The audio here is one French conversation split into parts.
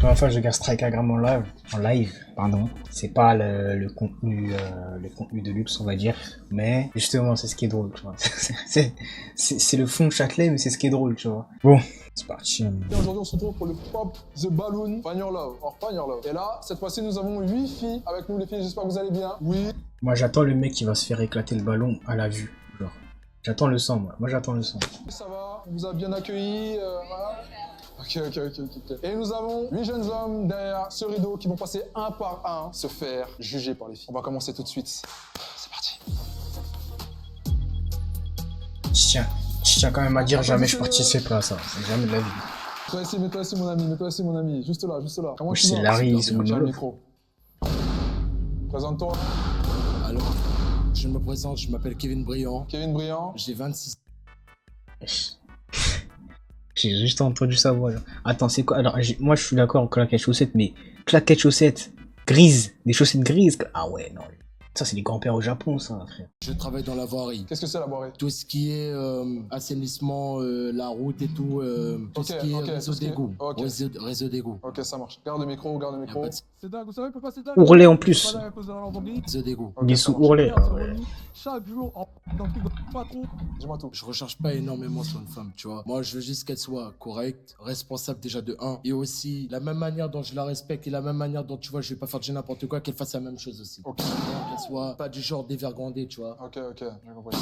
Première fois que je regarde Strikeagram en live, pardon. C'est pas le contenu de luxe, on va dire, mais justement c'est ce qui est drôle, tu vois. C'est le fond de Châtelet, mais c'est ce qui est drôle, tu vois. Bon, c'est parti. Aujourd'hui on se retrouve pour le Pop The Balloon Find Your Love, or Find Your Love. Et là, cette fois-ci nous avons 8 filles avec nous les filles, j'espère que vous allez bien. Oui. Moi j'attends le mec qui va se faire éclater le ballon à la vue, genre. J'attends le sang, moi j'attends le sang. Ça va, on vous a bien accueillis, voilà. Ok. Et nous avons 8 jeunes hommes derrière ce rideau qui vont passer un par un se faire juger par les filles. On va commencer tout de suite. C'est parti. Je tiens quand même à dire, jamais je participe à ça. Jamais de la vie. Mets-toi ici mon ami. Juste là. Comment tu vas? C'est Larry ou le micro. Présente-toi. Alors, je me présente, je m'appelle Kevin Briand. Kevin Briand. J'ai 26. J'ai juste entendu sa voix. Genre. Attends, c'est quoi? Alors, moi je suis d'accord avec claquettes chaussettes, mais claquettes chaussettes grises, des chaussettes grises. Ah ouais, non. Ça, c'est les grands-pères au Japon, ça, frère. Je travaille dans la voirie. Qu'est-ce que c'est la voirie? Tout ce qui est assainissement, la route et tout, ce qui est réseau d'égout. Réseau d'égout. Ok, ça marche. Garde le micro. C'est dingue, vous savez pourquoi c'est dingue? Ourlet en plus. Réseau d'égout. Il est sous ourlet. Ouais. Chaque jour, dans le patron. Dis-moi tout. Je recherche pas énormément sur une femme, tu vois. Moi, je veux juste qu'elle soit correcte, responsable déjà de 1. Et aussi, la même manière dont je la respecte et la même manière dont, tu vois, je vais pas faire de n'importe quoi, qu'elle fasse la même chose aussi. Ok. Qu'elle soit pas du genre dévergondé, tu vois. Ok, j'ai compris.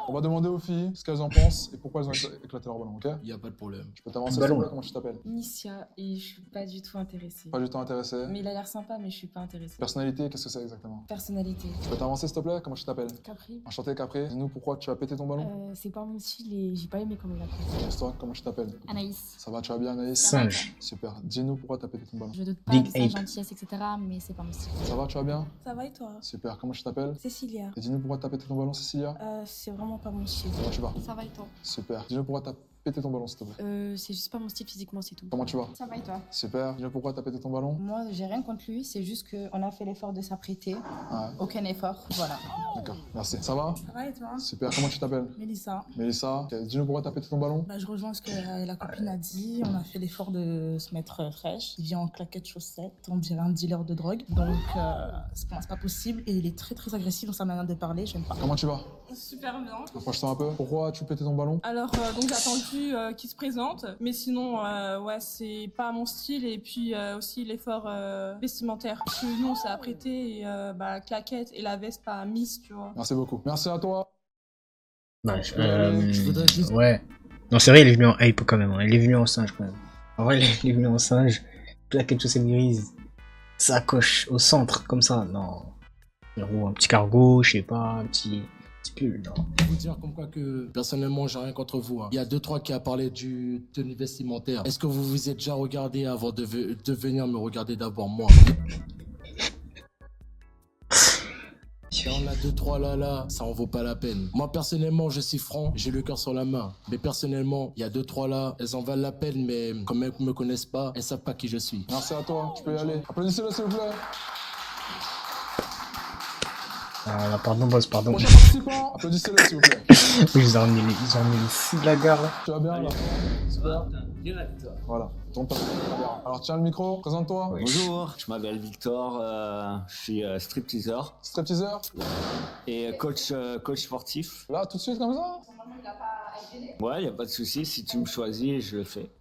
On va demander aux filles ce qu'elles en pensent et pourquoi elles ont éclaté leur ballon, ok? Y a pas de problème. Je peux t'avancer s'il te plaît, comment tu t'appelles? Nicia, et je suis pas du tout intéressée. Pas du tout intéressé. Mais il a l'air sympa, mais je suis pas intéressée. Personnalité, qu'est-ce que c'est exactement? Personnalité. Je peux t'avancer s'il te plaît, comment tu t'appelles? Capri. Enchanté Capri. Dis-nous pourquoi tu as pété ton ballon? C'est pas mon style et j'ai pas aimé comment il a fait. Et toi, comment tu t'appelles? Anaïs. Ça va, tu vas bien Anaïs? Singe. Super. Dis-nous pourquoi tu as pété ton ballon? Je doute pas Big de sa ape. gentillesse, etc. Mais c'est pas mon style. Ça va, tu vas bien? Ça va et toi? Super. Comment tu t'appelles? Cécilia. Et dis-nous pourquoi tu as pété ton ballon Cécilia? C'est vraiment pas mon style. Comment tu vas? Ça va et toi? Super. Dis-nous pourquoi tu as pété ton ballon s'il te plaît. C'est juste pas mon style physiquement, c'est tout. Comment tu vas? Ça va et toi? Super. Dis-nous pourquoi tu as pété ton ballon? Moi, j'ai rien contre lui, c'est juste qu'on a fait l'effort de s'apprêter. Ouais. Aucun effort, voilà. D'accord. Merci. Ça va? Ça va et toi? Super. Comment tu t'appelles? Mélissa. Mélissa. Ok. Dis-nous pourquoi tu as pété ton ballon? Je rejoins ce que la copine a dit. On a fait l'effort de se mettre fraîche. Il vient en claquettes chaussettes. On dirait un dealer de drogue. Donc, c'est pas possible. Et il est très très agressif dans sa manière de parler. J'aime pas. Comment tu vas? Super bien. Approche-toi un peu. Pourquoi tu pété ton ballon? Alors, donc j'ai attendu qu'il se présente, mais sinon, ouais, c'est pas mon style, et puis aussi l'effort vestimentaire. Parce que nous, on s'est apprêté, et claquette et la veste pas mise, tu vois. Merci beaucoup. Merci à toi. Bah, Je voudrais juste... ouais. Non, c'est vrai, il est venu en hype quand même. Hein. Il est venu en singe quand même. En vrai, il est venu en singe. Claquette chaussettes grises. Sacoche au centre, comme ça. Non. Un petit cargo, je sais pas, un petit pull, non. Je vais vous dire comme quoi que personnellement j'ai rien contre vous. Hein. Il y a 2-3 qui a parlé du tenue vestimentaire. Est-ce que vous vous êtes déjà regardé avant de venir me regarder d'abord moi? Il y en a 2-3 là, ça en vaut pas la peine. Moi personnellement je suis franc, j'ai le cœur sur la main. Mais personnellement, il y a 2-3 là, elles en valent la peine, mais comme elles me connaissent pas, elles savent pas qui je suis. Merci à toi. Tu peux y aller. Applaudissez-le s'il vous plaît. Ah, pardon, boss, pardon. Prochain participant. Applaudissez-le s'il vous plaît. Oui, ils ont emmené le fou de la gare là. Tu vas bien là? Super. Voilà. Ton top. Très bien. Alors tiens le micro, présente-toi. Oui. Bonjour, je m'appelle Victor, je suis stripteaseur Stripteaseur. et coach sportif. Là tout de suite comme ça? Ouais, y a pas de souci, si tu me choisis, je le fais.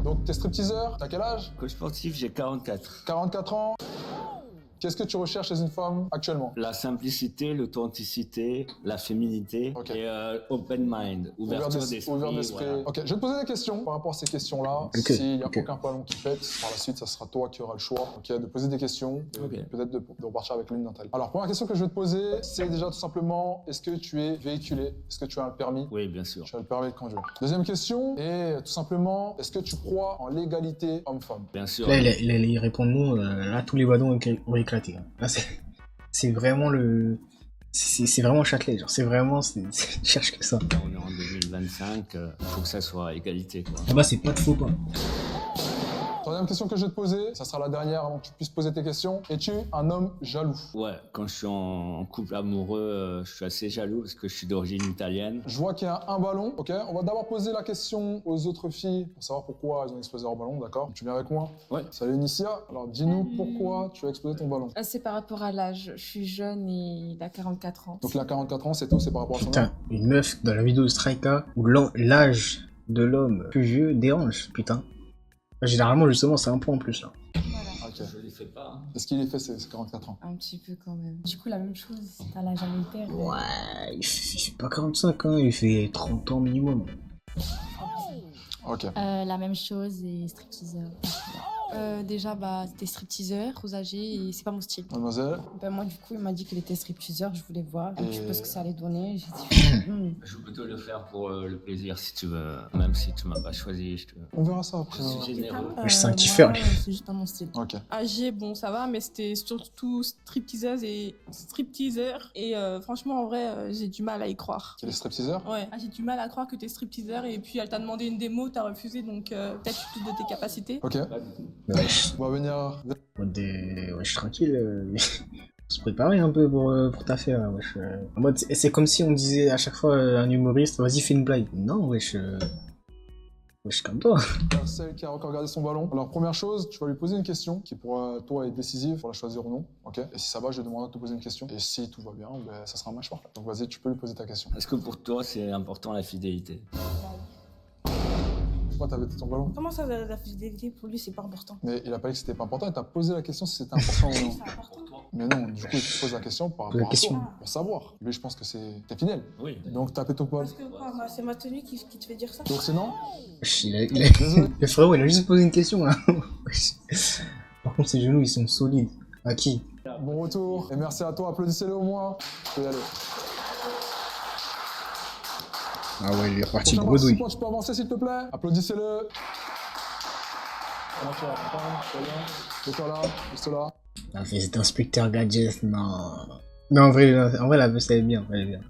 Donc t'es stripteaseur, t'as quel âge? Coach sportif, j'ai 44. 44 ans. Qu'est-ce que tu recherches chez une femme actuellement? La simplicité, l'authenticité, la féminité Ok. et open mind, ouverture d'esprit. Ouvert d'esprit. Voilà. Ok, je vais te poser des questions par rapport à ces questions-là. Ok, S'il n'y a ok. aucun ballon qui pète, par la suite, ça sera toi qui auras le choix de poser des questions et Ok. peut-être de repartir avec l'une d'entre elles. Alors, première question que je vais te poser, c'est déjà tout simplement, est-ce que tu es véhiculé? Est-ce que tu as un permis? Oui, bien sûr. Tu as le permis de conduire. Deuxième question est tout simplement, est-ce que tu crois en l'égalité homme-femme? Bien sûr. Là, il répond nous, là, tous les ballons ont éclaté. Hein. Là, c'est vraiment le... C'est vraiment Châtelet, genre, c'est vraiment... Je cherche que ça. On est en 2025, il faut que ça soit à égalité, quoi. Là-bas, c'est pas de faux pas. Troisième Deuxième question que je vais te poser, ça sera la dernière avant que tu puisses poser tes questions. Es-tu un homme jaloux? Ouais, quand je suis en couple amoureux, je suis assez jaloux parce que je suis d'origine italienne. Je vois qu'il y a un ballon, ok? On va d'abord poser la question aux autres filles pour savoir pourquoi elles ont explosé leur ballon, d'accord? Tu viens avec moi? Ouais. Salut Nicia, alors dis-nous pourquoi tu as explosé ton ballon. C'est par rapport à l'âge. Je suis jeune et il a 44 ans. Donc il a 44 ans, c'est tout, c'est par rapport à son âge? Putain, une meuf dans la vidéo de Strika où l'âge de l'homme plus vieux dérange, putain. Généralement, justement, c'est un point en plus, là. Ok. Je les fais pas. Hein. Est-ce qu'il est fait ses 44 ans? Un petit peu quand même. Du coup, la même chose. T'as l'âge alimentaire. Ouais, il fait pas 45, hein, il fait 30 ans minimum. Ok. La même chose et stripteaseur. Déjà, bah, c'était stripteaseur, trop âgé et c'est pas mon style. Mademoiselle? Ben moi, du coup, il m'a dit qu'il était stripteaseur. Je voulais voir un petit peu ce que ça allait donner. J'ai dit, Je peux plutôt le faire pour le plaisir si tu veux. Même si tu m'as pas choisi, je te... On verra ça après. Je suis généreux. Je sens un petit feu. C'est juste pas mon style. Ok. Âgé, bon, ça va, mais c'était surtout stripteaseuse et stripteaseur. Et franchement, en vrai, j'ai du mal à y croire. Qu'il est stripteaseur? Ouais, j'ai du mal à croire que t'es stripteaseur et puis elle t'a demandé une démo, t'as refusé, donc peut-être tu doutes de tes capacités. Ok. Pas du tout. Ouais, On va venir. je suis tranquille. On se préparer un peu pour ta affaire, wesh. En mode, c'est comme si on disait à chaque fois à un humoriste, vas-y, fais une blague. Non, wesh. Wesh, comme toi. Celle qui a encore gardé son ballon. Alors, première chose, tu vas lui poser une question qui pour toi est décisive pour la choisir ou non. Ok. Et si ça va, je vais demander de te poser une question. Et si tout va bien, ben, ça sera un match parfait. Donc, vas-y, tu peux lui poser ta question. Est-ce que pour toi, c'est important la fidélité? Pourquoi t'avais ton ballon? Comment ça, la fidélité pour lui, c'est pas important? Mais il a pas dit que c'était pas important. Il t'a posé la question si c'était important ou non. C'est important. Mais non, du coup, il te pose la question par rapport à toi, pour savoir. Lui, je pense que t'es fidèle. Oui. Donc, taper ton ballon. Parce que quoi, c'est ma tenue qui te fait dire ça? Donc, c'est non? Wesh, Désolé. Le frérot, il a juste posé une question, là. Wesh. Par contre, ses genoux, ils sont solides. À qui? Bon retour. Et merci à toi. Applaudissez-le au moins. Je peux y aller. Ah ouais, il est reparti de Prochain bredouille. participant, tu peux avancer s'il te plaît? Applaudissez-le. Comment tu vas? Tu vas bien? C'est toi là? Juste là? Ah, c'est inspecteur gadget, non. Non, en vrai, la veste, elle est bien, elle est bien.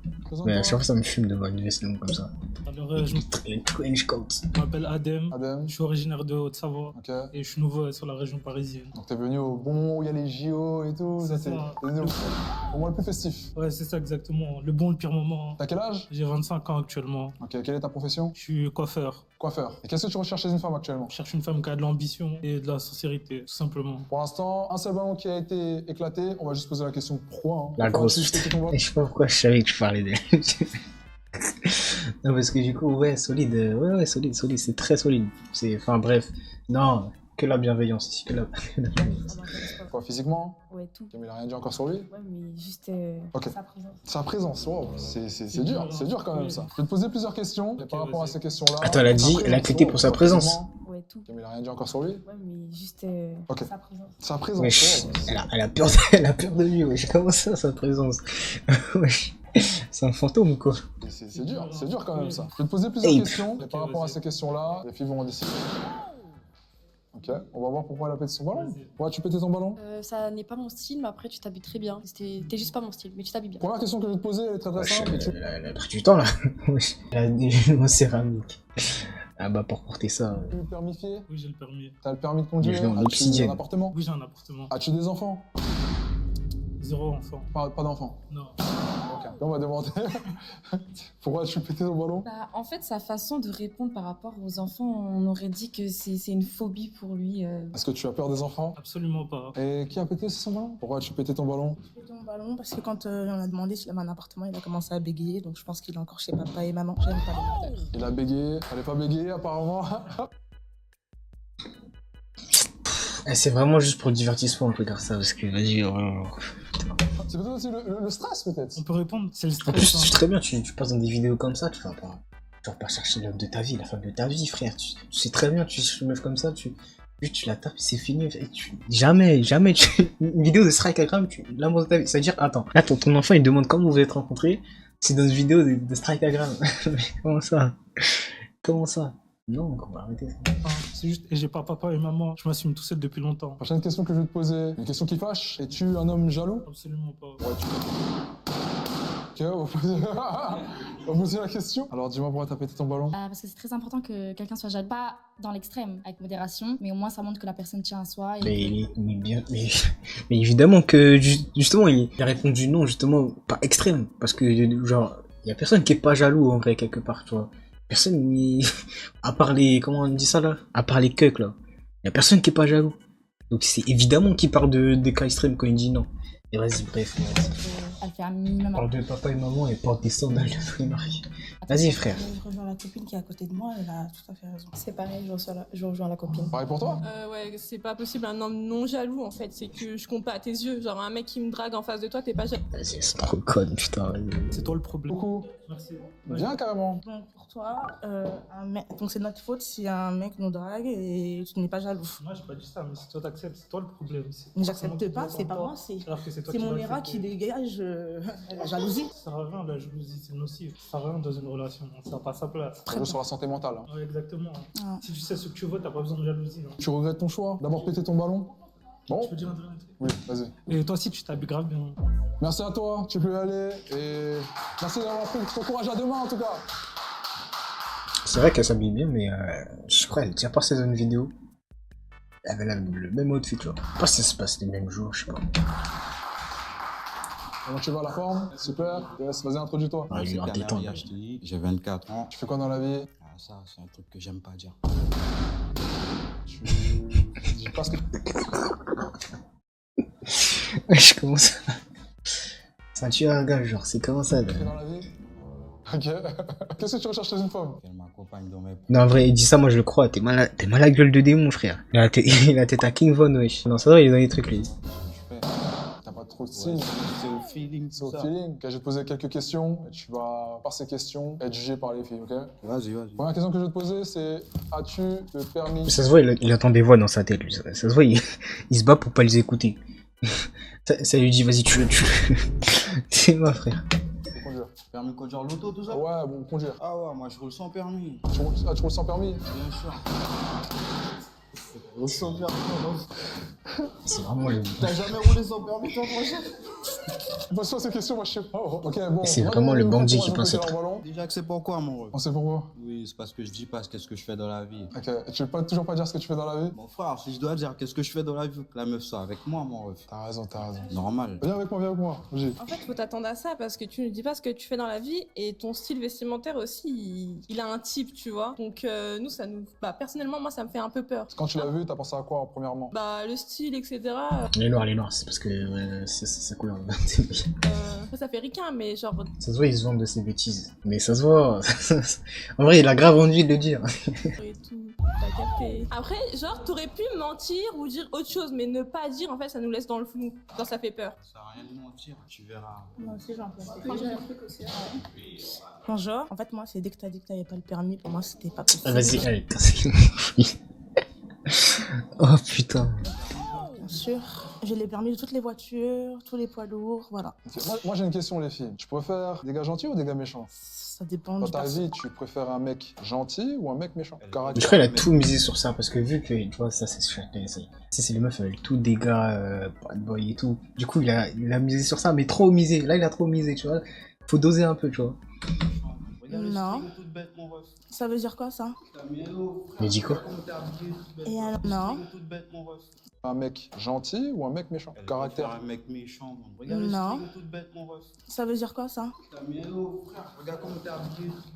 Mais à chaque fois, ça me fume de voir une veste longue comme ça. Alors, je Le trench coat. m'appelle Adem, Adem. je suis originaire de Haute-Savoie Ok. et je suis nouveau sur la région parisienne. Donc t'es venu au bon moment où il y a les JO et tout. C'est C'est ça. t'es venu au moment le plus festif. Ouais, c'est ça exactement, le bon, le pire moment. T'as quel âge? J'ai 25 ans actuellement, Ok, quelle est ta profession? je suis coiffeur. Coiffeur. Et qu'est-ce que tu recherches chez une femme actuellement? Je cherche une femme qui a de l'ambition et de la sincérité, tout simplement. Pour l'instant, un seul ballon qui a été éclaté. On va juste poser la question pourquoi. Hein. La Pourquoi grosse. as-tu jeté ton ballon? Et je sais pas pourquoi je savais que tu parlais d'elle. Non, parce que du coup, ouais, solide. Ouais, solide, c'est très solide. Enfin, bref. Non, que la bienveillance ici, que la bienveillance. Quoi, physiquement? Ouais, tout. Ok, mais il a rien dit encore sur lui? Ouais, mais juste Ok. sa présence. Sa présence, wow, c'est dur, c'est dur quand même ça. Je vais te poser plusieurs questions et par rapport à ces questions-là. Attends, elle a dit, elle a accepté pour sa présence. Ouais, tout. Ok, mais il a rien dit encore sur lui? Ouais, mais juste Ok. sa présence. Sa présence, Wesh, wow, elle a peur de lui, wesh. Comment ça, sa présence? Wesh. C'est un fantôme ou quoi? c'est dur quand même ça. Je vais te poser plusieurs Hey. questions et par rapport à ces questions-là, les filles vont en décider. Ok, on va voir pourquoi elle a pété son ballon. Ouais, tu pétais ton ballon? Ça n'est pas mon style, mais après, tu t'habilles très bien. T'es juste pas mon style, mais tu t'habilles bien. Première question que je vais te poser, elle est très Wesh, simple. elle a pris du temps là. Wesh. Elle a des genoux en céramique. Ah bah pour porter ça. Tu es permifié? Oui, j'ai le permis. T'as le permis de conduire? Les genoux en As-tu obsidienne. un appartement? Oui, j'ai un appartement. As-tu des enfants? 0 enfant. Pas d'enfants. Non. Ok. Là, on va demander pourquoi tu pétais ton ballon? Bah, en fait, sa façon de répondre par rapport aux enfants, on aurait dit que c'est une phobie pour lui. Est-ce que tu as peur des enfants? Absolument pas. Et qui a pété son ballon? Pourquoi tu pétais ton ballon? J'ai pété mon ballon parce que quand on a demandé s'il avait un appartement, il a commencé à bégayer. Donc je pense qu'il est encore chez papa et maman. J'aime pas les menteurs. Il a bégayé, fallait pas bégayer apparemment. C'est vraiment juste pour le divertissement on peut dire ça parce que vas-y. C'est peut-être aussi le stress peut-être. On peut répondre, c'est le En stress. plus, hein. tu sais très bien, tu passes dans des vidéos comme ça, tu vas pas chercher l'homme de ta vie, la femme de ta vie, frère. Tu sais très bien, tu cherches une meuf comme ça, tu la tapes, c'est fini. Et jamais, une vidéo de Strikeagram, l'amour de ta vie. C'est-à-dire, attends, là, ton enfant, il demande comment vous êtes rencontrés. C'est dans une vidéo de Strikeagram. Mais comment ça? Non, on va arrêter ça. C'est juste, et j'ai pas papa et maman, je m'assume tout seul depuis longtemps. Prochaine question que je vais te poser, une question qui fâche. Es-tu un homme jaloux? Absolument pas. Ouais, tu... Ok, on va poser la question. Alors dis-moi pourquoi t'as pété ton ballon. Parce que c'est très important que quelqu'un soit jaloux. Pas dans l'extrême, avec modération, mais au moins ça montre que la personne tient à soi. Et mais évidemment que justement il a répondu non, justement pas extrême, parce que genre il y a personne qui est pas jaloux en vrai quelque part, tu vois. Personne, à part les, comment on dit ça là, à part les cucks là, il y a personne qui est pas jaloux. Donc c'est évidemment qu'il parle des cas extrêmes quand il dit non. Et vas-y, bref. Elle fait un minimum. Parle de papa et maman et porte des sandales de tous les mariés. Vas-y, frère. Je rejoins la copine qui est à côté de moi, elle a tout à fait raison. C'est pareil, je rejoins la copine. Pareil pour toi? Ouais, c'est pas possible un homme non jaloux en fait, c'est que je compte pas à tes yeux. Genre un mec qui me drague en face de toi, t'es pas jaloux. Vas-y, c'est trop conne, putain. C'est toi le problème. Beaucoup. Merci. Bien carrément. Donc pour toi, donc c'est notre faute si un mec nous drague et tu n'es pas jaloux. Moi j'ai pas dit ça, mais si toi t'acceptes, c'est toi le problème. Mais j'accepte pas, c'est pas moi, c'est mon ERA qui dégage la jalousie. Ça sert à rien, la jalousie, c'est nocif. Ça sert à rien dans une relation, ça n'a pas sa place. Ça joue sur la santé mentale. Hein. Ouais, exactement. Ah. Si tu sais ce que tu veux, t'as pas besoin de jalousie. Hein. Tu regrettes ton choix d'avoir pété ton ballon? Bon. Je peux dire un truc? Oui, vas-y. Et toi aussi, tu t'habilles grave bien. Merci à toi, tu peux y aller. Et merci d'avoir pris ton courage à deux mains en tout cas. C'est vrai qu'elle s'habille bien, mais je crois qu'elle tient pas ses zones vidéo. Elle avait le même outfit, genre. Je sais pas si ça se passe les mêmes jours, je sais pas. Comment tu vas, la forme? Super. Yes, vas-y, introduis-toi. Ouais, il est en détente. J'ai 24 ans. Tu fais quoi dans la vie? Ah, ça, c'est un truc que j'aime pas dire. Je sais pas ce que... Je commence à... Ça tue un gars, genre, c'est comment ça, là? Tu fais dans la vie? Ok. Qu'est-ce que tu recherches chez une femme? Elle m'accompagne dans mes... Non, en vrai, il dit ça, moi je le crois. T'es mal à la gueule de démon, frère. Il a la tête à King Von, wesh. Non, ça va, il est dans les trucs, lui. T'as pas trop de style. C'est au feeling, C'est au feeling. Ok, je vais te poser quelques questions et tu vas, par ces questions, être jugé par les filles, ok? Vas-y. Première question que je vais te poser, c'est as-tu le permis? Ça se voit, il entend des voix dans sa tête, lui. Ça se voit, il se bat pour pas les écouter. Ça lui dit, vas-y, tue-le. C'est moi, frère. Conduire. Permis de conduire l'auto, tout ça? Ouais, bon, conduire. Ah ouais, moi je roule sans permis. Tu roules sans permis? Bien sûr. Je roule sans permis, non? C'est vraiment le... T'as jamais roulé sans permis, toi, mon chef? Pose-toi ces questions, moi je sais pas. Ok, bon. C'est vraiment le bandit qui pense être... Déjà que c'est pourquoi, mon ref? On sait pourquoi? Oui, c'est parce que je dis pas qu'est-ce que je fais dans la vie. Ok, et tu veux toujours pas dire ce que tu fais dans la vie? Mon frère, si je dois dire qu'est-ce que je fais dans la vie, faut que la meuf soit avec moi, mon ref. T'as raison. Normal. Viens avec moi, vas-y. En fait, faut t'attendre à ça parce que tu ne dis pas ce que tu fais dans la vie et ton style vestimentaire aussi, il a un type, tu vois. Donc nous, ça nous... Bah, personnellement, moi, ça me fait un peu peur. Quand tu l'as vu, t'as pensé à quoi, premièrement? Bah, le style, etc. Les noirs, c'est parce que c'est sa couleur. Ça fait ricain, mais genre... Ça se voit, ils se vendent de ces bêtises. Mais ça se voit. En vrai, il a grave envie de le dire. Et tout, t'as capté. Après, genre, t'aurais pu mentir ou dire autre chose, mais ne pas dire, en fait, ça nous laisse dans le flou. Genre, ça fait peur. Ça sert à rien de mentir, tu verras. Moi aussi, j'en fais. Bonjour. En fait, moi, c'est dès que t'as dit que t'avais pas le permis, pour moi, c'était pas possible. Ah, vas-y, allez, oh putain. Bien sûr. J'ai les permis de toutes les voitures, tous les poids lourds, voilà. Okay. Moi j'ai une question, les filles. Tu préfères des gars gentils ou des gars méchants? Ça dépend dans du ta perso. vie, tu préfères un mec gentil ou un mec méchant? Je crois qu'il a tout misé sur ça parce que vu que, tu vois, ça c'est les meufs avec tout des gars, bad boy et tout. Du coup, il a misé sur ça, mais trop misé. Là, il a trop misé, tu vois. Faut doser un peu, tu vois. Non. Ça veut dire quoi, ça? Mais dis quoi? Et alors, non. Un mec gentil ou un mec méchant? Caractère. Un mec méchant. Non. Ça veut dire quoi, ça?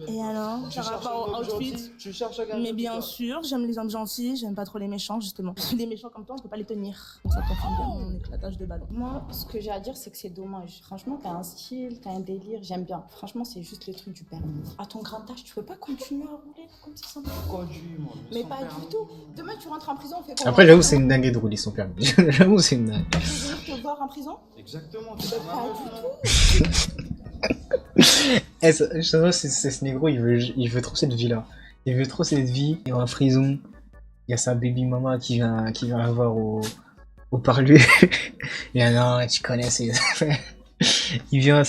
Et alors? Par rapport au outfit, tu cherches un gars. Mais bien sûr, j'aime les hommes gentils, j'aime pas trop les méchants, justement. Les méchants comme toi, on peut pas les tenir. Donc ça confirme bien mon éclatage de ballon. Moi, ce que j'ai à dire, c'est que c'est dommage. Franchement, t'as un style, t'as un délire, j'aime bien. Franchement, c'est juste le truc du permis. À ton grand âge, tu peux pas continuer à rouler comme ça sans Conduis, moi. Mais pas du tout. Demain, tu rentres en prison, on fait quoi? Après, j'avoue, c'est une dinguerie de rouler son permis. J'avoue, c'est une dinguerie. Tu veux venir te voir en prison? Exactement. Pas du tout. Eh, je vois, c'est ce négro, il veut trop cette vie-là. Il veut trop cette vie, il est en prison. Il y a sa baby mama qui vient la voir au parlu. Il a non, tu connais, c'est... Il vient,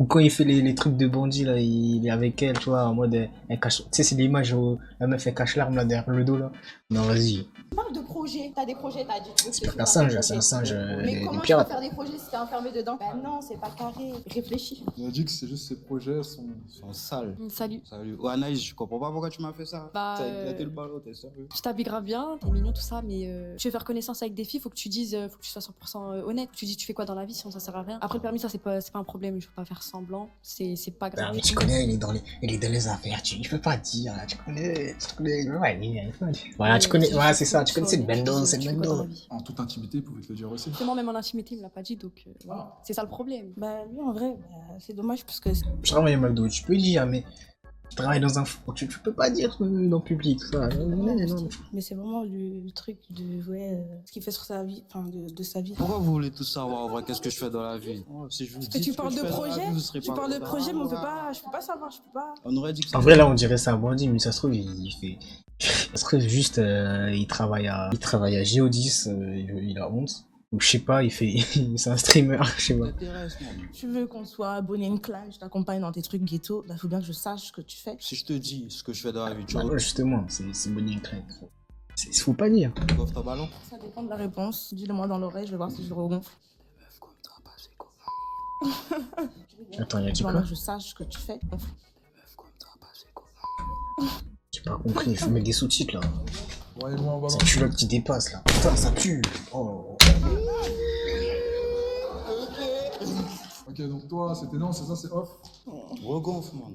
Ou quand il fait les trucs de bandit, là, il est avec elle, tu vois, en mode, elle cache, tu sais, c'est l'image où la meuf, elle cache l'arme, là, derrière le dos, là. Non, vas-y. Tu parles de projet, t'as des projets, t'as dit. C'est pas qu'un singe, c'est un singe, Mais des comment tu peux pirates. faire des projets si t'es enfermé dedans? Ben non, c'est pas carré. Réfléchis. Il a dit que c'est juste ses projets sont sales. Salut. Salut. Oh Anaïs, je comprends pas pourquoi tu m'as fait ça. Bah, T'as éclaté le ballon, t'es sérieux? Tu t'habilles grave bien, t'es mignon, tout ça, mais tu veux faire connaissance avec des filles, faut que tu dises, faut que tu sois 100% honnête. Faut que tu dis, tu fais quoi dans la vie, sinon ça sert à rien. Après, le permis, ça, c'est pas un problème, je peux pas faire semblant, c'est pas grave. Ah, mais tu connais, il est dans les affaires, il peut pas dire, là, tu connais, ouais, voilà, tu connais, voilà, c'est ça, tu connais, c'est le bendo, c'est le bendo. en toute intimité, il pouvait te le dire aussi. Justement, même en intimité, il me l'a pas dit, donc voilà. C'est ça le problème. Bah, lui, en vrai, bah, c'est dommage parce que. Je travaille à McDo, tu peux dire, mais tu travailles dans un four, tu peux pas dire dans le public, tout ça. Non. Mais c'est vraiment le truc de. Ouais, ce qu'il fait sur sa vie, enfin, de sa vie. Pourquoi vous voulez tout savoir en vrai? Qu'est-ce que je fais dans la vie? Oh, si je vous Parce dis que tu ce parles je de fais dans la projet, vie, vous serez tu pas parles de content. projet, mais je peux pas savoir, je peux pas. On aurait dit que En vrai, là, on dirait c'est un bandit, mais ça se trouve, il fait. Ça se trouve, juste, il travaille à Géodis, il a honte. Ou je sais pas, c'est un streamer, je sais pas. Tu veux qu'on soit Bonnie and Clyde, je t'accompagne dans tes trucs ghetto, bah faut bien que je sache ce que tu fais. Si je te dis ce que je fais dans la vie, tu Bah, vois. justement, c'est Bonnie and Clyde. Faut pas dire. Tu gonfles ton ballon? Ça dépend de la réponse. Dis-le-moi dans l'oreille, je vais voir si je le regonfle. Attends, il a dit Tu veux quoi? que je sache ce que tu fais. J'ai pas compris, il faut mettre des sous-titres là. Voyez-moi un ballon. C'est la culotte qui dépasse là. Putain, ça pue. Oh. Ok, donc toi, c'était non, c'est ça, c'est off. Regonfle, man.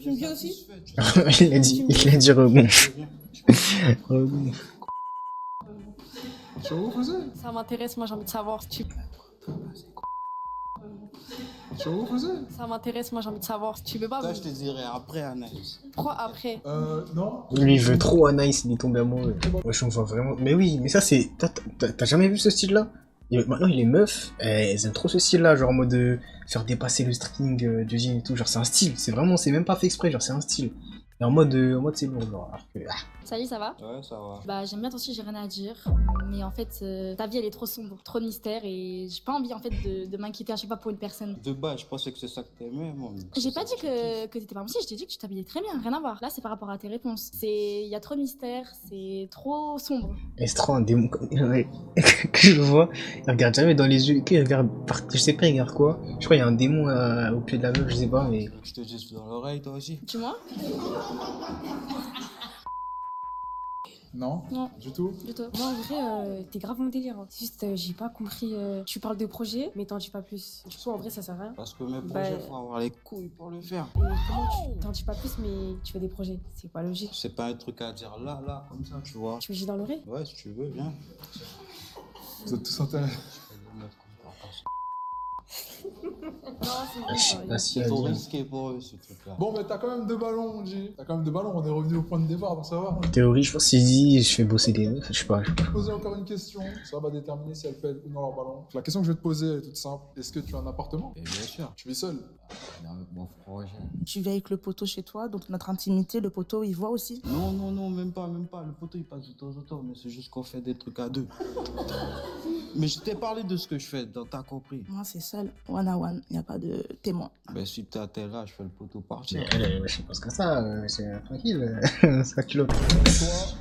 Tu me dis aussi? il a dit regonfle. Regonfle. Tu refaisais? Ça m'intéresse, moi j'ai envie de savoir si tu. Tu refaisais? Ça m'intéresse, moi j'ai envie de savoir si tu veux pas. Ça, je te dirai après, Anaïs. Pourquoi après? Non. Lui, il veut trop Anaïs, il est tombé amoureux. Wesh, on voit vraiment. Mais oui, mais ça, c'est. T'as jamais vu ce style-là? Maintenant, les meufs, elles aiment trop ce style-là, genre en mode faire dépasser le string du jean et tout. Genre, c'est un style, c'est même pas fait exprès, genre, c'est un style. Et en mode c'est lourd, genre. Alors que, Salut, ça va? Ouais, ça va. Bah, j'aime bien ton style, j'ai rien à dire. Mais en fait, ta vie elle est trop sombre, trop de mystère et j'ai pas envie en fait de m'inquiéter à chaque fois pour une personne. De base, je pensais que c'est ça que t'aimais, moi. J'ai pas dit que t'étais pas mon style, je t'ai dit que tu t'habillais très bien, rien à voir. Là, c'est par rapport à tes réponses. Il y a trop de mystère, c'est trop sombre. Et c'est trop un démon ouais, que je vois. Il regarde jamais dans les yeux. Il regarde je sais pas, il regarde quoi. Je crois qu'il y a un démon au pied de la meuf, je sais pas, mais. Je te dis dans l'oreille, toi aussi. Dis-moi? Non. Non. Du tout? Du tout. Moi, en vrai, t'es grave mon délire. Hein. C'est juste, j'ai pas compris. Tu parles de projet, mais t'en dis pas plus. Du coup, en vrai, ça sert à rien. Parce que mes projets, faut avoir les couilles pour le faire. Et comment tu t'en dis pas plus, mais tu fais des projets? C'est pas logique. C'est pas un truc à dire là, comme ça, tu vois. Tu me dis dans l'oreille? Ouais, si tu veux, viens. Vous êtes tous intéressés. C'est trop risqué pour eux, ce truc-là. Bon, mais t'as quand même 2 ballons, on dit. T'as quand même 2 ballons, on est revenu au point de départ, donc ça va. En théorie, je pense qu'il dit je fais bosser des meufs, je sais pas. Je vais te poser encore une question, ça va déterminer si elles pèlent ou non leur ballon. La question que je vais te poser elle est toute simple. Est-ce que tu as un appartement? Et bien sûr. Tu vis seul? Avec mon projet. Tu vis avec le poteau chez toi, donc notre intimité, le poteau, il voit aussi. Non, même pas. Le poteau, il passe de temps en temps, mais c'est juste qu'on fait des trucs à deux. Mais je t'ai parlé de ce que je fais, t'as compris. Moi, c'est seul, one à one, il n'y a pas de témoin. Ben, si t'es à tel là, je fais le poteau partir. Mais je pense que ça, c'est tranquille, ça culotte. Toi,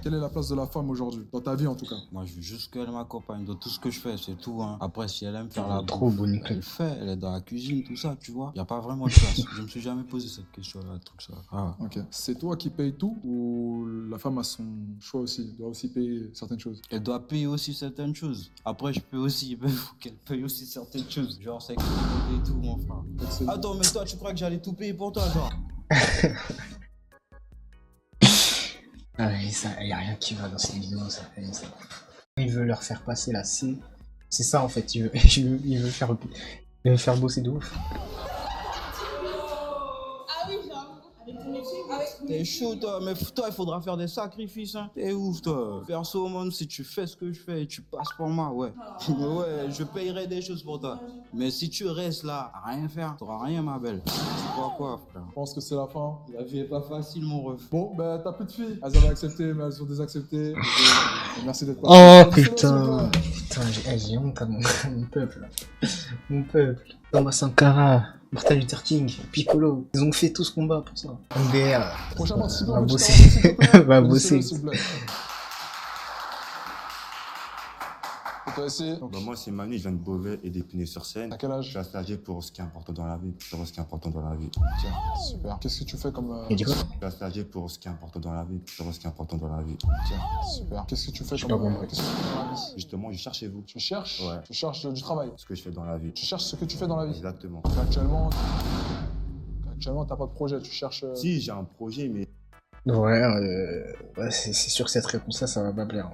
quelle est la place de la femme aujourd'hui? Dans ta vie, en tout cas. Moi, je veux juste qu'elle m'accompagne dans tout ce que je fais, c'est tout. Hein. Après, si elle aime faire la trop bonne elle fait, elle est dans la cuisine, tout ça, tu vois. Y a pas vraiment de place. Je me suis jamais posé cette question-là, truc ça. Ah. Ok. C'est toi qui payes tout ou la femme a son choix aussi, doit aussi payer certaines choses? Elle doit payer aussi certaines choses. Après, je peux aussi, il faut qu'elle paye aussi certaines choses. Genre, c'est et tout, mon frère. Attends, mais toi, tu crois que j'allais tout payer pour toi, genre? Ah, y a rien qui va dans cette vidéo, ça. Il veut leur faire passer la C. C'est ça en fait, il veut faire bosser de ouf. Ah oui, genre, avec ton métier, T'es chaud, toi, mais toi, il faudra faire des sacrifices, hein. T'es ouf, toi. Perso, au monde, si tu fais ce que je fais et tu passes pour moi, ouais. Ouais, je payerai des choses pour toi. Mais si tu restes là, à rien faire, t'auras rien, ma belle. Tu crois quoi, frère? Je pense que c'est la fin. La vie est pas facile, mon ref. Bon, bah, t'as plus de filles. Elles avaient accepté, mais elles ont désaccepté. Merci d'être Oh putain, putain, j'ai honte à mon peuple là. Mon peuple. Thomas Sankara, Martin Luther King, Piccolo, ils ont fait tout ce combat pour ça. MDR, Prochain participant, va petit bosser. Caron, s'il te plaît. Va Applaudissez-le, bosser. s'il vous plaît. Et toi aussi. Bah, moi, c'est Manu, je viens de Beauvais et d'Épinay-sur-Seine. À quel âge? Je suis stagiaire pour ce qui est important dans la vie. Pour ce qui est important dans la vie. Ok, super. Qu'est-ce que tu fais comme. Il dit quoi? Je suis stagiaire pour ce qui est important dans la vie. Pour ce qui est important dans la vie. Ok, super. Qu'est-ce que tu fais J'ai comme. pas compris. Qu'est-ce que tu fais dans la vie? Justement, je cherche chez vous. Tu cherches? Ouais. Tu cherches du travail. Ce que je fais dans la vie. Tu cherches ce que tu fais dans la vie. Exactement. Donc, actuellement, t'as pas de projet. Tu cherches. Si, j'ai un projet, mais. Ouais, c'est sûr que cette réponse-là, ça va pas plaire.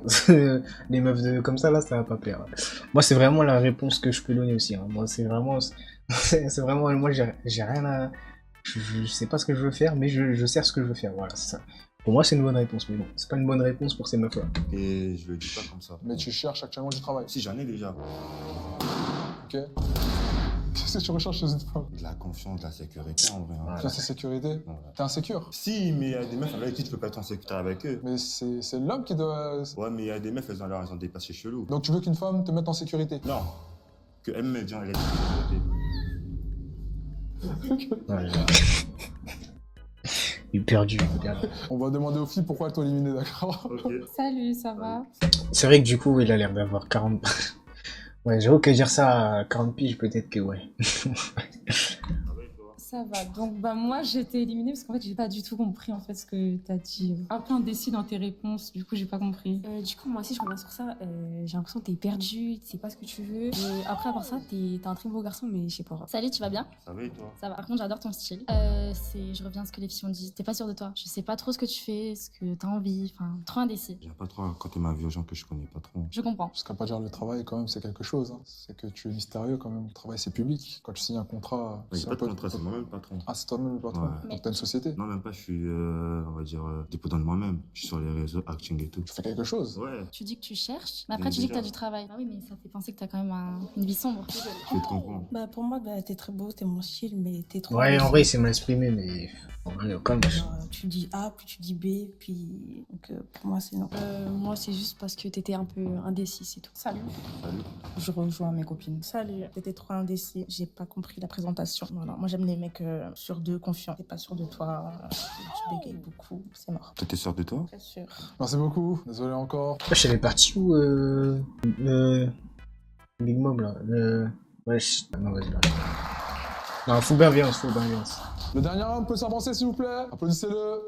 Les meufs comme ça, là, ça va pas plaire. Moi, c'est vraiment la réponse que je peux donner aussi. Hein. Moi, c'est vraiment, moi, j'ai rien à, je sais pas ce que je veux faire, mais je sais ce que je veux faire. Voilà, c'est ça. Pour moi, c'est une bonne réponse, mais bon, c'est pas une bonne réponse pour ces meufs-là. Et je le dis pas comme ça. Mais tu cherches actuellement du travail. Si, j'en ai déjà. Ok. Qu'est-ce que tu recherches chez une femme? De la confiance, de la sécurité en vrai. Hein. Ça, c'est sécurité. Ouais. T'es insécure. Si, mais il y a des meufs avec qui tu peux pas être en sécurité avec eux. Mais c'est l'homme qui doit. Ouais, mais il y a des meufs, elles ont des passés chelous. Donc tu veux qu'une femme te mette en sécurité? Non. Que elle me mette dans la sécurité. Ouais, il est perdu. On va demander aux filles pourquoi elles t'ont éliminé, d'accord? Ok. Salut, ça va? C'est vrai que du coup, il a l'air d'avoir 40... Ouais, j'avoue que dire ça à 40 piges, peut-être que ouais. Ça va. Donc, bah, moi, j'ai été éliminée parce qu'en fait, j'ai pas du tout compris en fait ce que t'as dit. Un peu indécis dans tes réponses, du coup, j'ai pas compris. Du coup, moi aussi, je reviens sur ça. J'ai l'impression que t'es perdu, tu sais pas ce que tu veux. Et après, à part ça, t'es un très beau garçon, mais je sais pas. Salut, tu vas bien? Ça va et toi? Ça va. Par contre, j'adore ton style. Je reviens à ce que les filles ont dit. T'es pas sûre de toi. Je sais pas trop ce que tu fais, ce que t'as envie. Enfin, trop indécis. J'aime pas trop raconter ma vie aux gens que je connais pas trop. Je comprends. Jusqu'à pas dire le travail, quand même, c'est quelque chose. Hein. C'est que tu es mystérieux quand même. Le travail, c'est public. Quand tu signes un contrat. Il n'y a pas de contrat, c'est moi-même le patron. Ah, c'est toi-même le patron. Ouais. Donc t'as une société. Non, même pas, je suis, on va dire, dépendant de moi-même. Je suis sur les réseaux, acting et tout. Tu fais quelque chose? Ouais. Tu dis que tu cherches, mais après tu dis que t'as du travail. Ah oui, mais ça fait penser que t'as quand même une vie sombre. Je vais te comprendre. Bah pour moi, bah, t'es très beau, t'es mon style, mais t'es trop... Ouais, en vrai, il s'est mal exprimé, mais en vrai, au calme. Tu dis A, puis tu dis B, puis... Donc pour moi, c'est non. Moi, c'est juste parce que t'étais un peu indécis, c'est tout. Salut. Salut. Je rejoins mes copines. Salut. T'étais trop indécis, j'ai pas compris la présentation. Voilà, moi j'aime les mecs sur deux, confiants. T'es pas sûr de toi, tu bégayes beaucoup, c'est mort. T'étais sûr de toi? Très sûr. Merci beaucoup. Désolé encore. Wesh, elle est partie où Big Mob là Wesh. Non, vas-y là. Non, faut bien violence, faut bien violence. Le dernier homme peut s'avancer, s'il vous plaît. Applaudissez-le.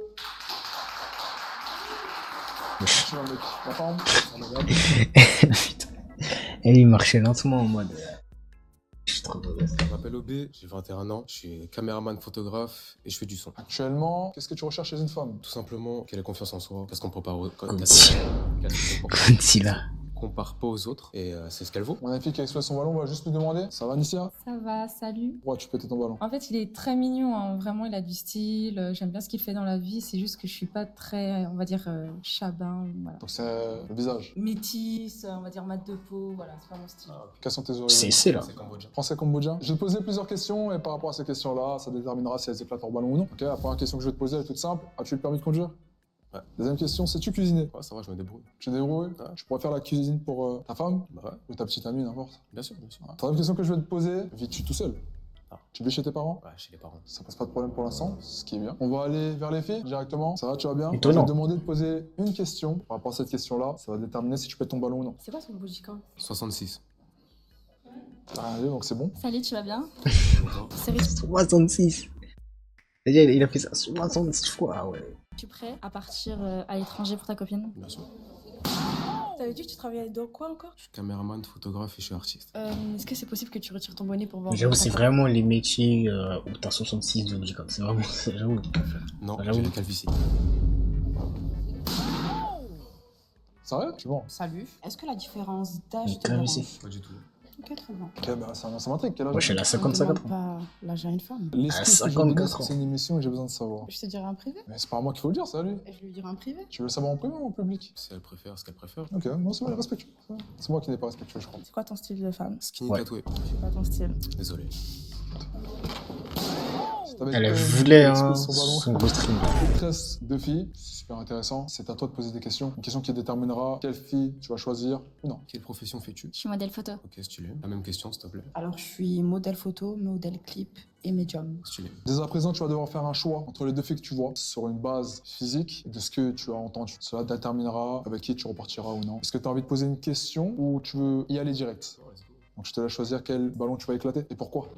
Tu vois, mec. La forme. Putain. Elle, il marchait lentement en mode. Je suis trop mauvaise. Je m'appelle Obé, j'ai 21 ans, je suis caméraman photographe et je fais du son. Actuellement, qu'est-ce que tu recherches chez une femme? Tout simplement qu'elle ait confiance en soi, qu'elle se compare compare pas aux autres et c'est ce qu'elle vaut. Mon fille qui a explosé son ballon, on va juste lui demander. Ça va, Nissia? Ça va, salut. Pourquoi tu pétais ton ballon? En fait, il est très mignon, hein. Vraiment, il a du style. J'aime bien ce qu'il fait dans la vie. C'est juste que je suis pas très, on va dire, chabin. Voilà. Donc c'est le visage. Métisse, on va dire mat de peau. Voilà, c'est pas mon style. Quelles sont tes origines? C'est là. Français cambodgien. Je vais te poser plusieurs questions et par rapport à ces questions-là, ça déterminera si elles éclatent en ballon ou non. Ok, la première question que je vais te poser elle est toute simple. As-tu le permis de conduire? Ouais. Deuxième question, sais-tu cuisiner? Ouais, ça va, je me débrouille. Tu te débrouilles? Ouais. Tu pourrais faire la cuisine pour ta femme? Bah ouais. Ou ta petite amie, n'importe. Bien sûr, bien sûr. Troisième question que je vais te poser, vis-tu tout seul? Ah. Tu vis chez tes parents? Ouais, chez les parents. Ça pose pas de problème pour l'instant, ce qui est bien. On va aller vers les filles directement. Ça va, tu vas bien? Étonnant. Je vais te demander de poser une question. Par rapport à cette question-là, ça va déterminer si tu pètes ton ballon ou non. C'est quoi son bougie quand 66. Allez, donc c'est bon. Salut, tu vas bien? C'est 66. C'est-à-dire, il a fait ça 66 fois, ah ouais. Tu es prêt à partir à l'étranger pour ta copine? Bien sûr. T'avais dit que tu travaillais dans quoi encore? Je suis caméraman, photographe et je suis artiste. Est-ce que c'est possible que tu retires ton bonnet pour voir? J'avoue, c'est vraiment les métiers où t'as 66 de bougie, c'est vraiment, j'avoue. Non, J'avoue. j'ai la calvitie. Sérieux? Tu vois? Salut. Est-ce que la différence d'âge te Calme dérange? ici. Pas du tout. Ok, très bien. Ok, bah ça m'intrigue. Quel âge? Moi, je suis là à 55 On ans. demande pas l'âge à une femme. L'excuse que je vais 54 donner, ans. c'est que c'est une émission et j'ai besoin de savoir. Je te dirai en privé. Mais c'est pas à moi qu'il faut le dire, ça, lui. Je lui dirai en privé. Tu veux le savoir en privé ou en public? Si elle préfère ce qu'elle préfère. Ok, non, c'est moi, respectueux. C'est moi qui n'ai pas respectueux, je crois. C'est quoi ton style de femme? Skinny Ouais. tatoué. C'est pas ton style. Désolé. C'est T'avais Elle quand même voulait exposé son ballon. son gros string. Il te reste 2 filles, c'est super intéressant. C'est à toi de poser des questions. Une question qui déterminera quelle fille tu vas choisir ou non. Quelle profession fais-tu? Je suis modèle photo. Ok, stylé. La même question, s'il te plaît. Alors, je suis modèle photo, modèle clip et médium. Stylé. Dès à présent, tu vas devoir faire un choix entre les 2 filles que tu vois sur une base physique et de ce que tu as entendu. Cela déterminera avec qui tu repartiras ou non. Est-ce que tu as envie de poser une question ou tu veux y aller direct? Donc je te laisse choisir quel ballon tu vas éclater et pourquoi.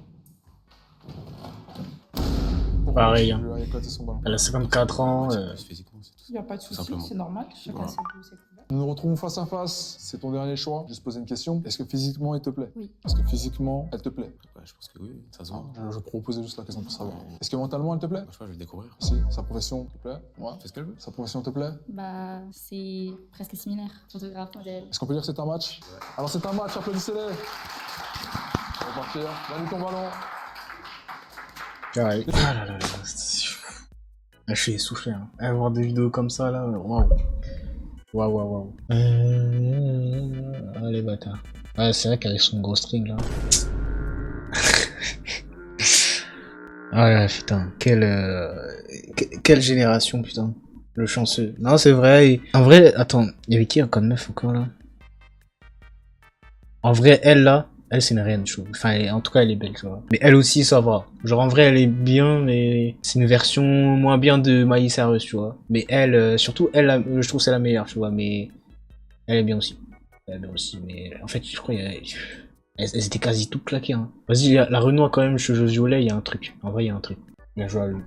Pareil. Tu Hein. vas éclater son ballon. Elle a 54 ans. Il n'y a pas de souci, c'est normal. Chacun ses goûts, ses couleurs. Nous nous retrouvons face à face. C'est ton dernier choix. Je vais te poser une question. Est-ce que physiquement, elle te plaît? Oui. Est-ce que physiquement, elle te plaît? Ouais, je pense que oui, ça se voit. Je proposais juste la question pour savoir. Est-ce que mentalement, elle te plaît? Je sais pas, je vais le découvrir. Si. Sa profession te plaît? Ouais. Fais ce qu'elle veut. Sa profession te plaît? Bah, c'est presque similaire. Photographe, modèle. Est-ce qu'on peut dire que c'est un match? Alors c'est un match, applaudissez-les. On va partir. Donne ton ballon. Pareil. Ah là là là. Je suis essoufflé. Hein. Avoir des vidéos comme ça là, waouh. Waouh. Allez, bâtard. Ouais, c'est vrai qu'avec son gros string là. Ah là, putain. Quelle génération, putain. Le chanceux. Non, c'est vrai. En vrai, attends. Il y avait qui comme meuf encore là? En vrai, elle là. Elle, c'est une reine, je trouve. Enfin, en tout cas, elle est belle, tu vois. Mais elle aussi, ça va. Genre, en vrai, elle est bien, mais c'est une version moins bien de Miley Cyrus, tu vois. Mais elle, surtout, elle, je trouve que c'est la meilleure, tu vois. Mais elle est bien aussi. Elle est bien aussi, mais en fait, je crois elles étaient quasi toutes claquées, hein. Vas-y, la Renoir, quand même, chez Josiolet, il y a un truc. En vrai, il y a un truc. Bien joué à lui.